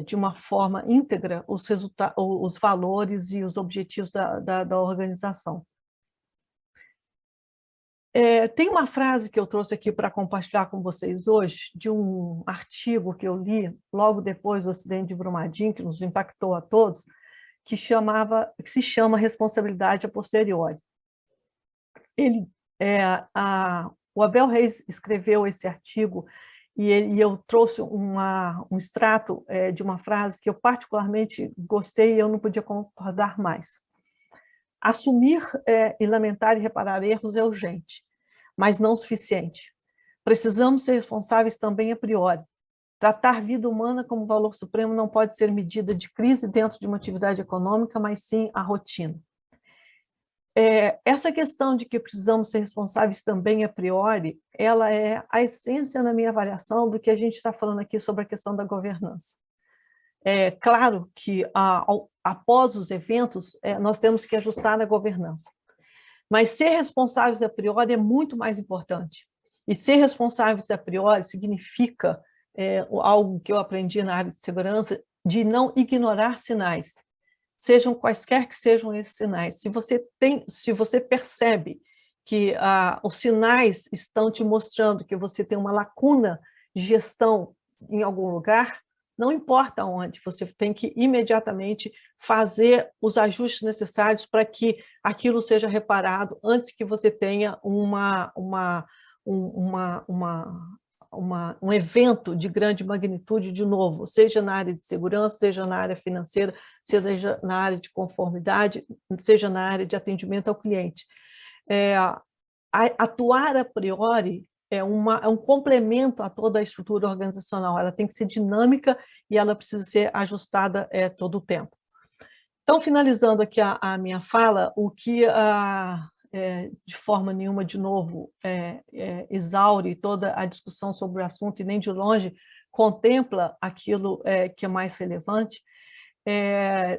de uma forma íntegra os valores e os objetivos da organização. Tem uma frase que eu trouxe aqui para compartilhar com vocês hoje, de um artigo que eu li logo depois do acidente de Brumadinho, que nos impactou a todos, que se chama Responsabilidade a Posteriori. O Abel Reis escreveu esse artigo e eu trouxe um extrato de uma frase que eu particularmente gostei e eu não podia concordar mais. Assumir e lamentar e reparar erros é urgente, mas não suficiente. Precisamos ser responsáveis também a priori. Tratar vida humana como valor supremo não pode ser medida de crise dentro de uma atividade econômica, mas sim a rotina. Essa questão de que precisamos ser responsáveis também a priori, ela é a essência, na minha avaliação, do que a gente está falando aqui sobre a questão da governança. É claro que, após os eventos, nós temos que ajustar a governança. Mas ser responsáveis a priori é muito mais importante. E ser responsáveis a priori significa algo que eu aprendi na área de segurança, de não ignorar sinais, sejam quaisquer que sejam esses sinais. Se você percebe que os sinais estão te mostrando que você tem uma lacuna de gestão em algum lugar, não importa onde, você tem que imediatamente fazer os ajustes necessários para que aquilo seja reparado antes que você tenha um evento de grande magnitude de novo, seja na área de segurança, seja na área financeira, seja na área de conformidade, seja na área de atendimento ao cliente. Atuar a priori é um complemento a toda a estrutura organizacional, ela tem que ser dinâmica e ela precisa ser ajustada todo o tempo. Então, finalizando aqui a minha fala, o que de forma nenhuma, de novo, exaure toda a discussão sobre o assunto e nem de longe contempla aquilo que é mais relevante.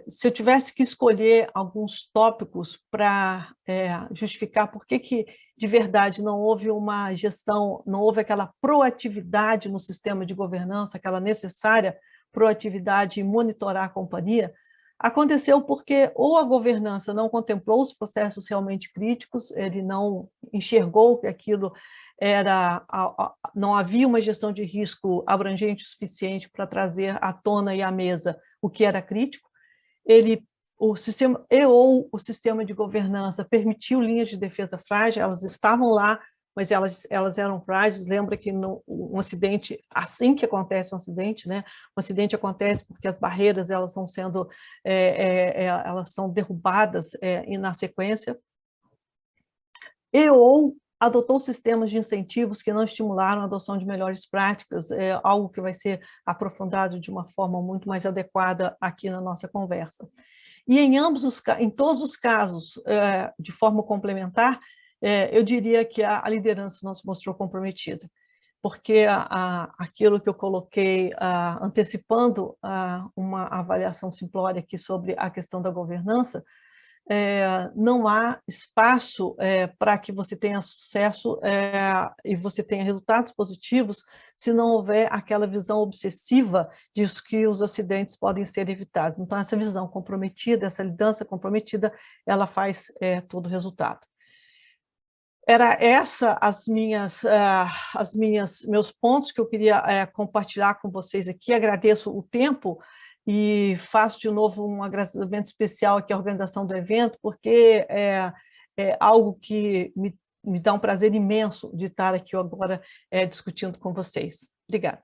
Se eu tivesse que escolher alguns tópicos para justificar por que de verdade não houve uma gestão, não houve aquela proatividade no sistema de governança, aquela necessária proatividade em monitorar a companhia, aconteceu porque ou a governança não contemplou os processos realmente críticos, ele não enxergou que aquilo não havia uma gestão de risco abrangente o suficiente para trazer à tona e à mesa o que era crítico, o sistema de governança permitiu linhas de defesa frágeis, elas estavam lá, mas elas eram frágeis. Lembra que um acidente, assim que acontece um acidente, né? Um acidente acontece porque as barreiras elas são derrubadas na sequência, ou adotou sistemas de incentivos que não estimularam a adoção de melhores práticas, algo que vai ser aprofundado de uma forma muito mais adequada aqui na nossa conversa. E em todos os casos, de forma complementar, eu diria que a liderança não se mostrou comprometida, porque aquilo que eu coloquei, antecipando uma avaliação simplória aqui sobre a questão da governança, não há espaço para que você tenha sucesso e você tenha resultados positivos se não houver aquela visão obsessiva de que os acidentes podem ser evitados. Então, essa visão comprometida, essa liderança comprometida, ela faz todo o resultado. Era essa meus pontos que eu queria compartilhar com vocês aqui. Agradeço o tempo e faço de novo um agradecimento especial aqui à organização do evento, porque é algo que me dá um prazer imenso de estar aqui agora discutindo com vocês. Obrigada.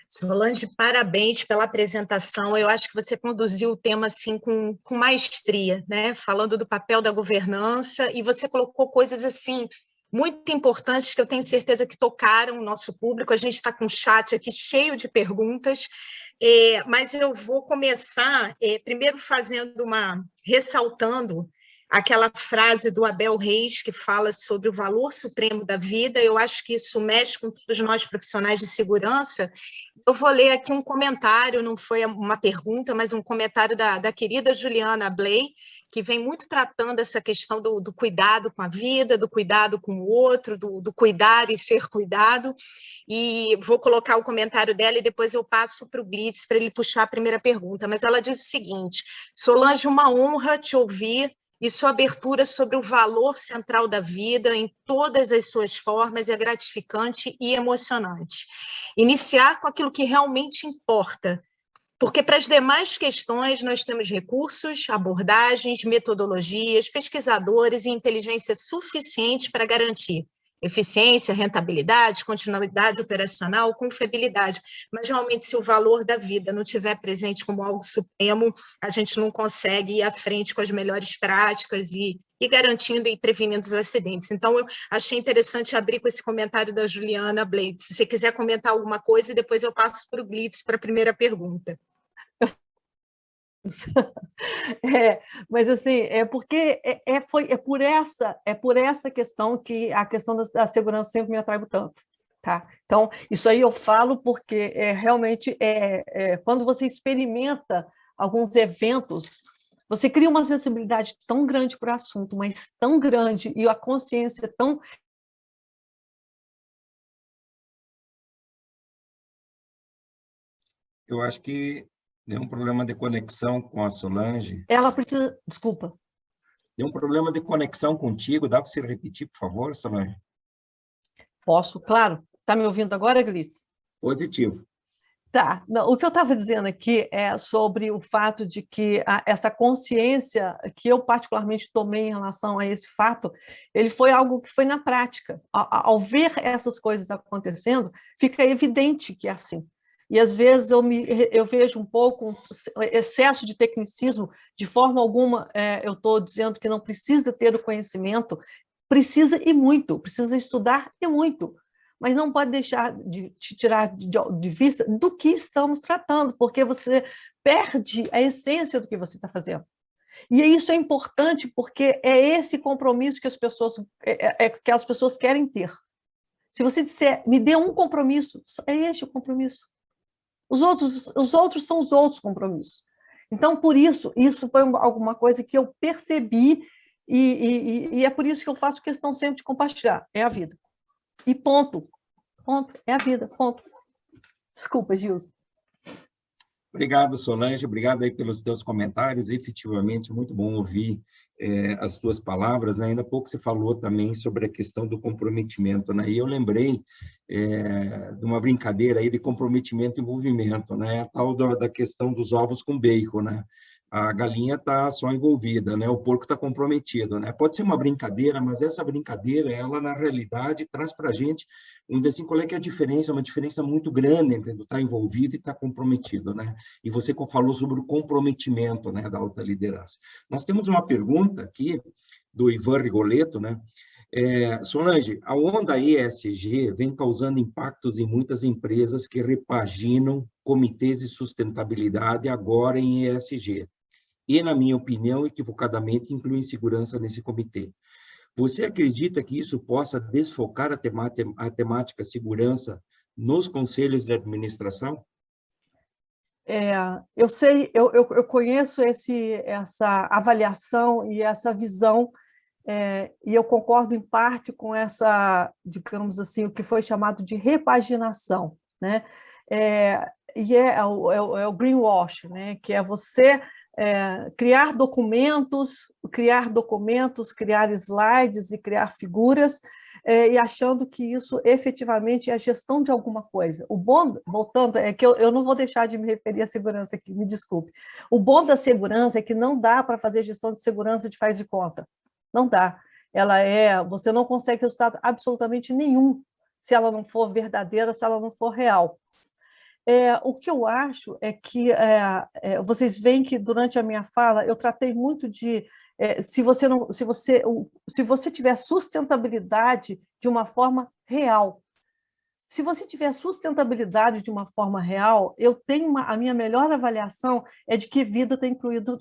Solange, parabéns pela apresentação. Eu acho que você conduziu o tema assim com maestria, né? Falando do papel da governança, e você colocou coisas assim muito importantes que eu tenho certeza que tocaram o nosso público. A gente está com o chat aqui cheio de perguntas, mas eu vou começar primeiro ressaltando aquela frase do Abel Reis que fala sobre o valor supremo da vida. Eu acho que isso mexe com todos nós profissionais de segurança. Eu vou ler aqui um comentário, não foi uma pergunta, mas um comentário da querida Juliana Bley, que vem muito tratando essa questão do cuidado com a vida, do cuidado com o outro, do cuidar e ser cuidado. E vou colocar o comentário dela e depois eu passo para o Blitz para ele puxar a primeira pergunta. Mas ela diz o seguinte: Solange, uma honra te ouvir e sua abertura sobre o valor central da vida em todas as suas formas é gratificante e emocionante. Iniciar com aquilo que realmente importa, porque para as demais questões nós temos recursos, abordagens, metodologias, pesquisadores e inteligência suficiente para garantir eficiência, rentabilidade, continuidade operacional, confiabilidade. Mas realmente, se o valor da vida não estiver presente como algo supremo, a gente não consegue ir à frente com as melhores práticas e garantindo e prevenindo os acidentes. Então, eu achei interessante abrir com esse comentário da Juliana Blade. Se você quiser comentar alguma coisa, e depois eu passo para o Blitz para a primeira pergunta. Mas assim, porque por essa questão que a questão da segurança sempre me atraiu tanto, Tá? Então, isso aí eu falo porque realmente quando você experimenta alguns eventos, você cria uma sensibilidade tão grande para o assunto, mas tão grande, e a consciência tão... Eu acho que deu um problema de conexão com a Solange. Ela precisa... Desculpa. Deu um problema de conexão contigo. Dá para você repetir, por favor, Solange? Posso, claro. Está me ouvindo agora, Glitz? Positivo. Tá. Não, o que eu estava dizendo aqui é sobre o fato de que essa consciência que eu particularmente tomei em relação a esse fato, ele foi algo que foi na prática. Ao ver essas coisas acontecendo, fica evidente que é assim. E, às vezes, eu vejo um pouco um excesso de tecnicismo, de forma alguma, eu estou dizendo que não precisa ter o conhecimento, precisa e muito, precisa estudar e muito, mas não pode deixar de te tirar de vista do que estamos tratando, porque você perde a essência do que você está fazendo. E isso é importante porque é esse compromisso que as pessoas querem ter. Se você disser, me dê um compromisso, é este o compromisso. Os outros são os outros compromissos. Então, por isso foi alguma coisa que eu percebi e é por isso que eu faço questão sempre de compartilhar. É a vida. E ponto. Ponto. É a vida. Ponto. Desculpa, Gilson. Obrigado, Solange. Obrigado aí pelos teus comentários. Efetivamente, muito bom ouvir as tuas palavras, né? Ainda há pouco você falou também sobre a questão do comprometimento, né? E eu lembrei de uma brincadeira aí de comprometimento e envolvimento, né? A tal da questão dos ovos com bacon, né? A galinha está só envolvida, né? O porco está comprometido, né? Pode ser uma brincadeira, mas essa brincadeira, ela na realidade traz para a gente, vamos dizer assim, qual é que é a diferença? Uma diferença muito grande entre estar envolvido e estar comprometido, né? E você falou sobre o comprometimento, né, da alta liderança. Nós temos uma pergunta aqui do Ivan Rigoletto, né? Solange, a onda ESG vem causando impactos em muitas empresas que repaginam comitês de sustentabilidade agora em ESG. E, na minha opinião, equivocadamente incluem segurança nesse comitê. Você acredita que isso possa desfocar a temática segurança nos conselhos de administração? Eu sei, eu conheço essa avaliação e essa visão, e eu concordo em parte com essa, digamos assim, o que foi chamado de repaginação, né? É o greenwash, né? Que é você criar documentos, criar slides e criar figuras, e achando que isso efetivamente é a gestão de alguma coisa. O bom, voltando, é que eu não vou deixar de me referir à segurança aqui, me desculpe. O bom da segurança é que não dá para fazer gestão de segurança de faz de conta. Não dá. Você não consegue resultado absolutamente nenhum se ela não for verdadeira, se ela não for real. O que eu acho é que vocês veem que durante a minha fala eu tratei muito de se você tiver sustentabilidade de uma forma real. Se você tiver sustentabilidade de uma forma real, a minha melhor avaliação é de que vida está incluído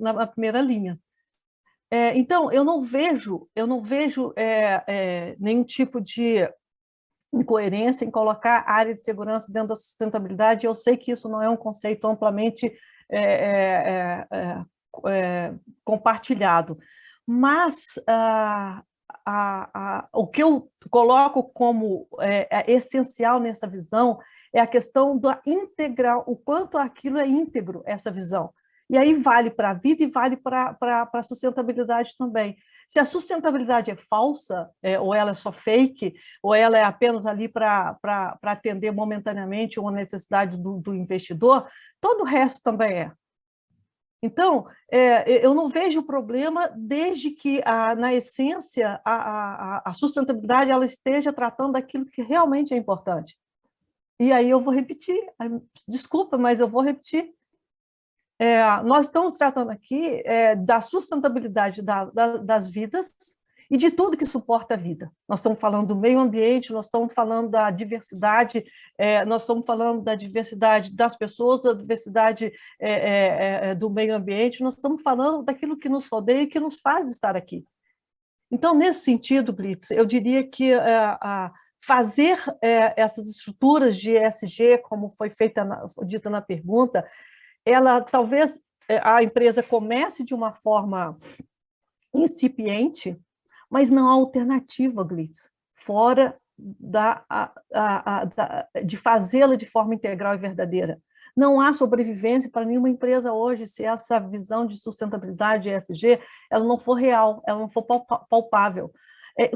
na primeira linha. Então, eu não vejo nenhum tipo de incoerência em colocar a área de segurança dentro da sustentabilidade. Eu sei que isso não é um conceito amplamente compartilhado, mas o que eu coloco como essencial nessa visão é a questão da integral, o quanto aquilo é íntegro, essa visão. E aí vale para a vida e vale para a sustentabilidade também. Se a sustentabilidade é falsa, ou ela é só fake, ou ela é apenas ali para atender momentaneamente uma necessidade do investidor, todo o resto também é. Então, eu não vejo problema desde que, na essência, a sustentabilidade ela esteja tratando daquilo que realmente é importante. E aí eu vou repetir, desculpa, mas eu vou repetir. Nós estamos tratando aqui da sustentabilidade das vidas e de tudo que suporta a vida. Nós estamos falando do meio ambiente, nós estamos falando da diversidade, nós estamos falando da diversidade das pessoas, da diversidade do meio ambiente, nós estamos falando daquilo que nos rodeia e que nos faz estar aqui. Então, nesse sentido, Glitz, eu diria que fazer essas estruturas de ESG, como foi dita na pergunta, talvez a empresa comece de uma forma incipiente, mas não há alternativa, Glitz, fora de fazê-la de forma integral e verdadeira. Não há sobrevivência para nenhuma empresa hoje se essa visão de sustentabilidade ESG ela não for real, ela não for palpável.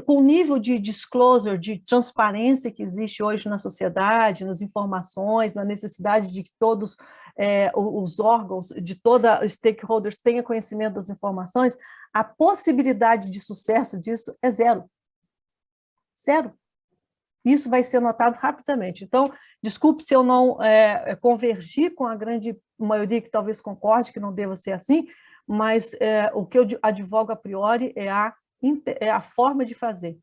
Com o nível de disclosure, de transparência que existe hoje na sociedade, nas informações, na necessidade de que todos os órgãos, de toda os stakeholders tenham conhecimento das informações, a possibilidade de sucesso disso é zero. Zero. Isso vai ser notado rapidamente. Então, desculpe se eu não convergi com a grande maioria que talvez concorde que não deva ser assim, mas o que eu advogo a priori é a forma de fazer.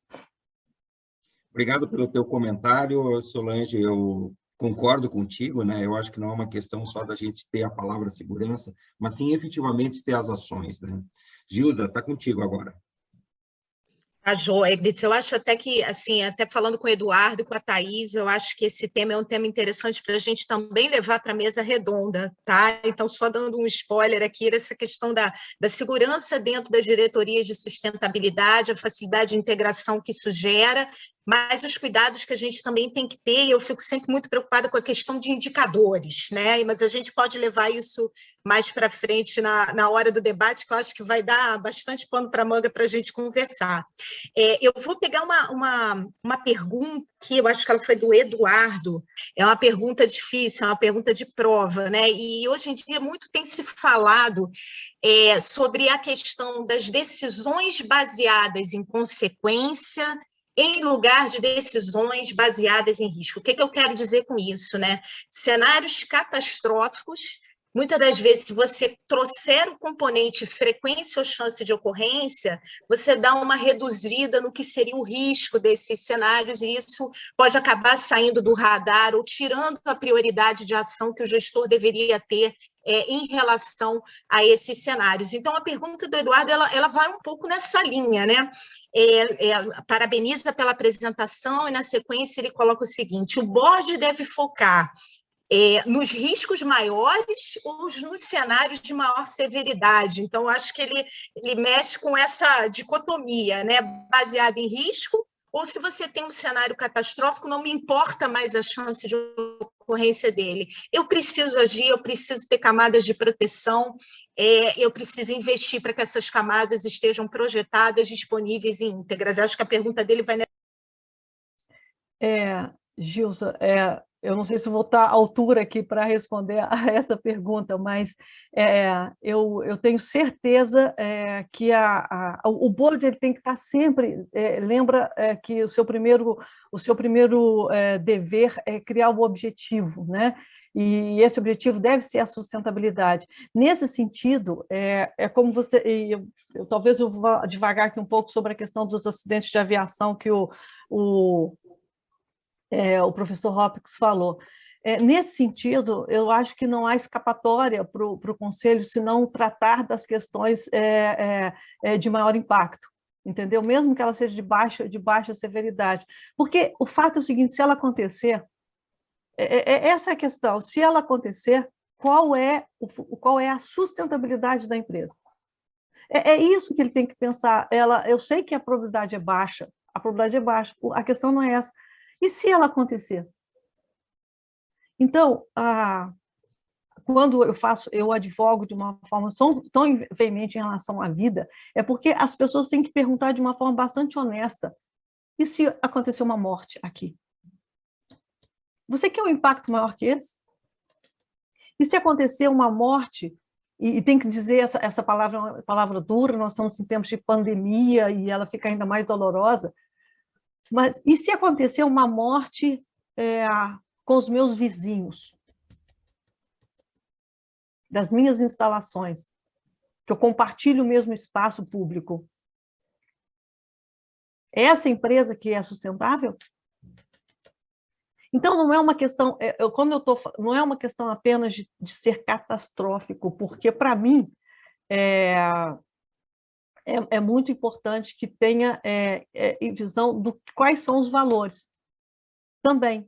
Obrigado pelo teu comentário, Solange, eu concordo contigo, né? Eu acho que não é uma questão só da gente ter a palavra segurança, mas sim efetivamente ter as ações, né? Gilza, está contigo agora. A joia, Glitz, eu acho até que, assim, até falando com o Eduardo e com a Thaís, eu acho que esse tema é um tema interessante para a gente também levar para a mesa redonda, tá? Então, só dando um spoiler aqui, essa questão da segurança dentro das diretorias de sustentabilidade, a facilidade de integração que isso gera, mas os cuidados que a gente também tem que ter, e eu fico sempre muito preocupada com a questão de indicadores, né? Mas a gente pode levar isso mais para frente na hora do debate, que eu acho que vai dar bastante pano para manga para a gente conversar. Eu vou pegar uma pergunta que eu acho que ela foi do Eduardo, é uma pergunta difícil, é uma pergunta de prova, né? E hoje em dia muito tem se falado sobre a questão das decisões baseadas em consequência em lugar de decisões baseadas em risco. O que eu quero dizer com isso, né? Cenários catastróficos. Muitas das vezes, se você trouxer o componente frequência ou chance de ocorrência, você dá uma reduzida no que seria o risco desses cenários, e isso pode acabar saindo do radar ou tirando a prioridade de ação que o gestor deveria ter em relação a esses cenários. Então, a pergunta do Eduardo ela vai um pouco nessa linha, né? Parabeniza pela apresentação e, na sequência, ele coloca o seguinte: o board deve focar nos riscos maiores ou nos cenários de maior severidade. Então, acho que ele mexe com essa dicotomia, né? Baseada em risco, ou se você tem um cenário catastrófico, não me importa mais a chance de ocorrência dele. Eu preciso agir, eu preciso ter camadas de proteção, eu preciso investir para que essas camadas estejam projetadas, disponíveis e íntegras. Acho que a pergunta dele vai... Gilza, eu não sei se vou estar à altura aqui para responder a essa pergunta, mas eu tenho certeza que o board ele tem que estar sempre... lembra que o seu primeiro dever é criar o objetivo, né? E esse objetivo deve ser a sustentabilidade. Nesse sentido, como você... talvez eu vá devagar aqui um pouco sobre a questão dos acidentes de aviação que o professor Hopkins falou. Nesse sentido, eu acho que não há escapatória para o Conselho se não tratar das questões de maior impacto, entendeu? Mesmo que ela seja de baixa severidade. Porque o fato é o seguinte: se ela acontecer, essa é a questão, se ela acontecer, qual é a sustentabilidade da empresa? É isso que ele tem que pensar. Eu sei que a probabilidade é baixa, a questão não é essa. E se ela acontecer? Então, quando eu advogo de uma forma tão veemente em relação à vida, é porque as pessoas têm que perguntar de uma forma bastante honesta: e se acontecer uma morte aqui? Você quer um impacto maior que esse? E se acontecer uma morte, e tem que dizer essa palavra, uma palavra dura, nós estamos em tempos de pandemia e ela fica ainda mais dolorosa, mas e se acontecer uma morte com os meus vizinhos, das minhas instalações, que eu compartilho o mesmo espaço público? É essa empresa que é sustentável? Então, não é uma questão, não é uma questão apenas de ser catastrófico, porque, para mim, é muito importante que tenha visão do quais são os valores. também.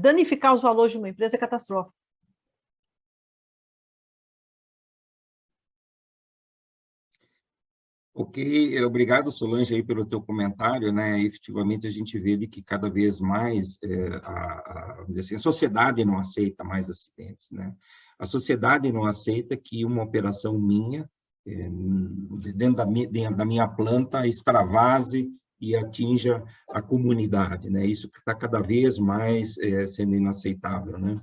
Danificar os valores de uma empresa é catastrófico. Ok, obrigado, Solange, aí pelo teu comentário, né? Efetivamente, a gente vê de que cada vez mais vamos dizer assim, a sociedade não aceita mais acidentes, né? A sociedade não aceita que uma operação minha, dentro da minha planta, extravase e atinja a comunidade, né? Isso está cada vez mais sendo inaceitável, né?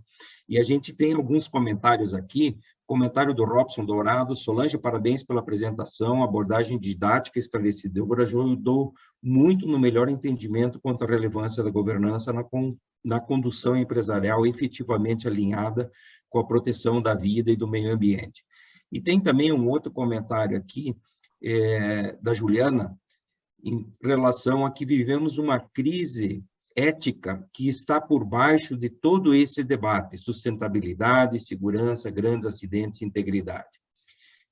E a gente tem alguns comentários aqui. Comentário do Robson Dourado: Solange, parabéns pela apresentação, abordagem didática esclarecedora ajudou muito no melhor entendimento quanto à relevância da governança na condução empresarial efetivamente alinhada com a proteção da vida e do meio ambiente. E tem também um outro comentário aqui, da Juliana, em relação a que vivemos uma crise ética que está por baixo de todo esse debate: sustentabilidade, segurança, grandes acidentes, integridade.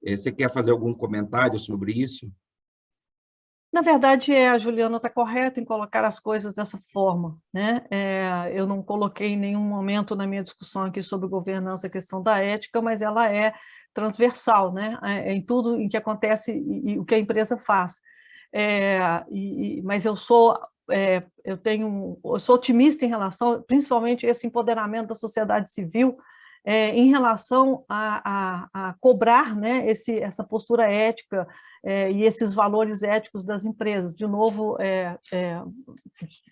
Você quer fazer algum comentário sobre isso? Na verdade, a Juliana está correta em colocar as coisas dessa forma, né? Eu não coloquei em nenhum momento na minha discussão aqui sobre governança a questão da ética, mas ela é transversal, né? Em tudo em que acontece e o que a empresa faz. Mas eu sou otimista em relação, principalmente, a esse empoderamento da sociedade civil, em relação a cobrar, né, essa postura ética e esses valores éticos das empresas, de novo,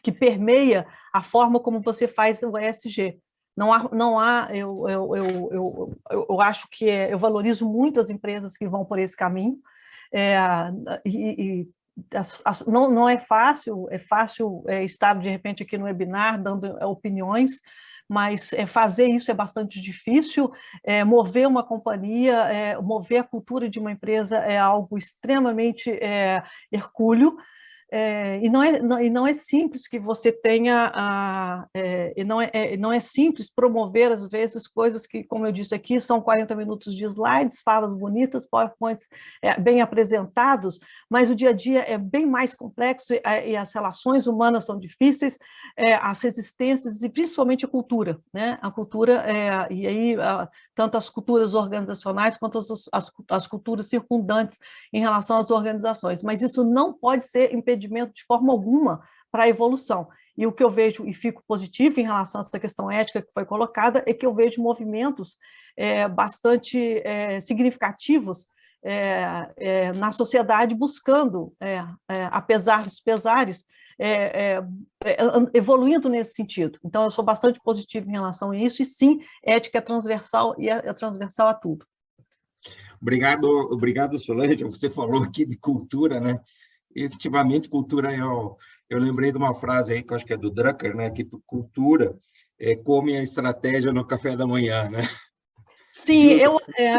que permeia a forma como você faz o ESG. Eu acho que eu valorizo muito as empresas que vão por esse caminho, não é fácil, estar, de repente, aqui no webinar, dando opiniões, mas fazer isso é bastante difícil. Mover uma companhia, mover a cultura de uma empresa é algo extremamente hercúleo, e não é simples que você tenha, não é simples promover, às vezes, coisas que, como eu disse aqui, são 40 minutos de slides, falas bonitas, PowerPoints bem apresentados, mas o dia a dia é bem mais complexo, e as relações humanas são difíceis, as resistências e principalmente a cultura, né? A cultura, e aí tanto as culturas organizacionais quanto as culturas circundantes em relação às organizações, mas isso não pode ser impedimento de forma alguma para a evolução. E o que eu vejo, e fico positivo em relação a essa questão ética que foi colocada, é que eu vejo movimentos bastante significativos na sociedade, buscando, apesar dos pesares, evoluindo nesse sentido. Então, eu sou bastante positivo em relação a isso, e sim, ética é transversal, e é transversal a tudo. Obrigado, Solange. Você falou aqui de cultura, né? Efetivamente, cultura, eu lembrei de uma frase aí, que eu acho que é do Drucker, né? Que cultura come a estratégia no café da manhã, né? Sim,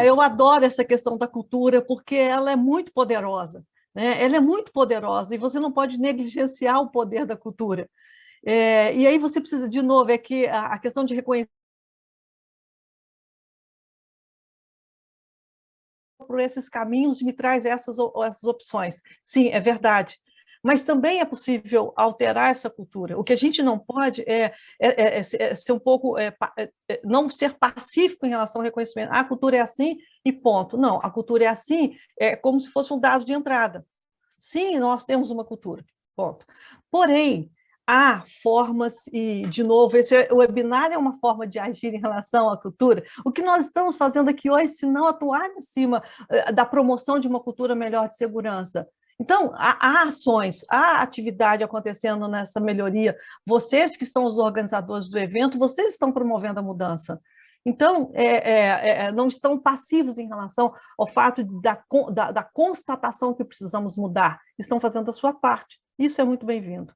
eu adoro essa questão da cultura, porque ela é muito poderosa, né? Ela é muito poderosa, e você não pode negligenciar o poder da cultura. E aí você precisa, de novo, que a questão de reconhecer por esses caminhos me traz essas opções. Sim, é verdade. Mas também é possível alterar essa cultura. O que a gente não pode ser um pouco, não ser pacífico em relação ao reconhecimento. A cultura é assim e ponto. Não, a cultura é assim, como se fosse um dado de entrada. Sim, nós temos uma cultura, ponto. Porém, há formas, e, de novo, o webinar é uma forma de agir em relação à cultura. O que nós estamos fazendo aqui hoje, se não atuar em cima da promoção de uma cultura melhor de segurança? Então, há ações, há atividade acontecendo nessa melhoria. Vocês que são os organizadores do evento, vocês estão promovendo a mudança. Então, não estão passivos em relação ao fato da constatação que precisamos mudar. Estão fazendo a sua parte. Isso é muito bem-vindo.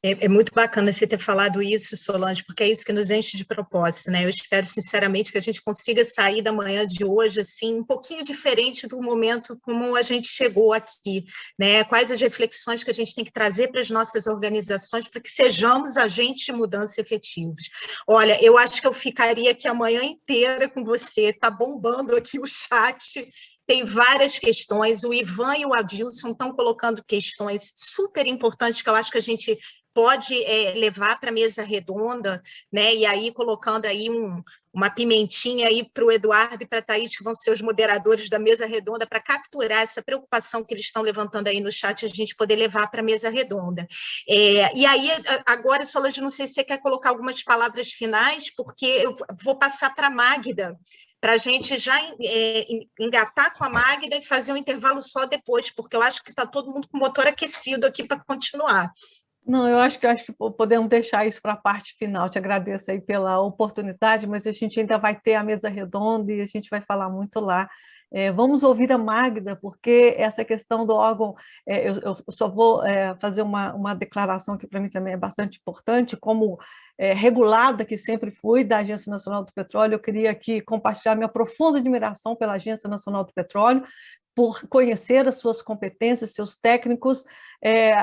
É muito bacana você ter falado isso, Solange, porque é isso que nos enche de propósito, né? Eu espero, sinceramente, que a gente consiga sair da manhã de hoje, assim, um pouquinho diferente do momento como a gente chegou aqui, né? Quais as reflexões que a gente tem que trazer para as nossas organizações para que sejamos agentes de mudança efetivos. Olha, eu acho que eu ficaria aqui a manhã inteira com você, tá bombando aqui o chat. tem várias questões, o Ivan e o Adilson estão colocando questões super importantes que eu acho que a gente pode levar para a mesa redonda, né? E aí colocando aí uma pimentinha aí para o Eduardo e para a Thaís, que vão ser os moderadores da mesa redonda, para capturar essa preocupação que eles estão levantando aí no chat, a gente poder levar para a mesa redonda. E aí, agora, Solange, não sei se você quer colocar algumas palavras finais, porque eu vou passar para a Magda, para a gente já engatar com a Magda e fazer um intervalo só depois, porque eu acho que está todo mundo com o motor aquecido aqui para continuar. Não, eu acho que podemos deixar isso para a parte final. Te agradeço aí pela oportunidade, mas a gente ainda vai ter a mesa redonda e a gente vai falar muito lá. Vamos ouvir a Magda, porque essa questão do órgão, eu só vou fazer uma declaração que para mim também é bastante importante, como regulada que sempre fui da Agência Nacional do Petróleo, eu queria aqui compartilhar minha profunda admiração pela Agência Nacional do Petróleo, por conhecer as suas competências, seus técnicos,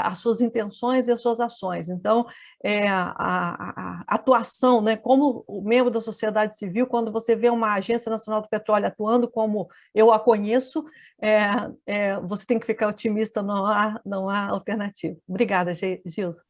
as suas intenções e as suas ações. Então, a atuação, né, como membro da sociedade civil, quando você vê uma Agência Nacional do Petróleo atuando como eu a conheço, você tem que ficar otimista, não há alternativa. Obrigada, Gilson.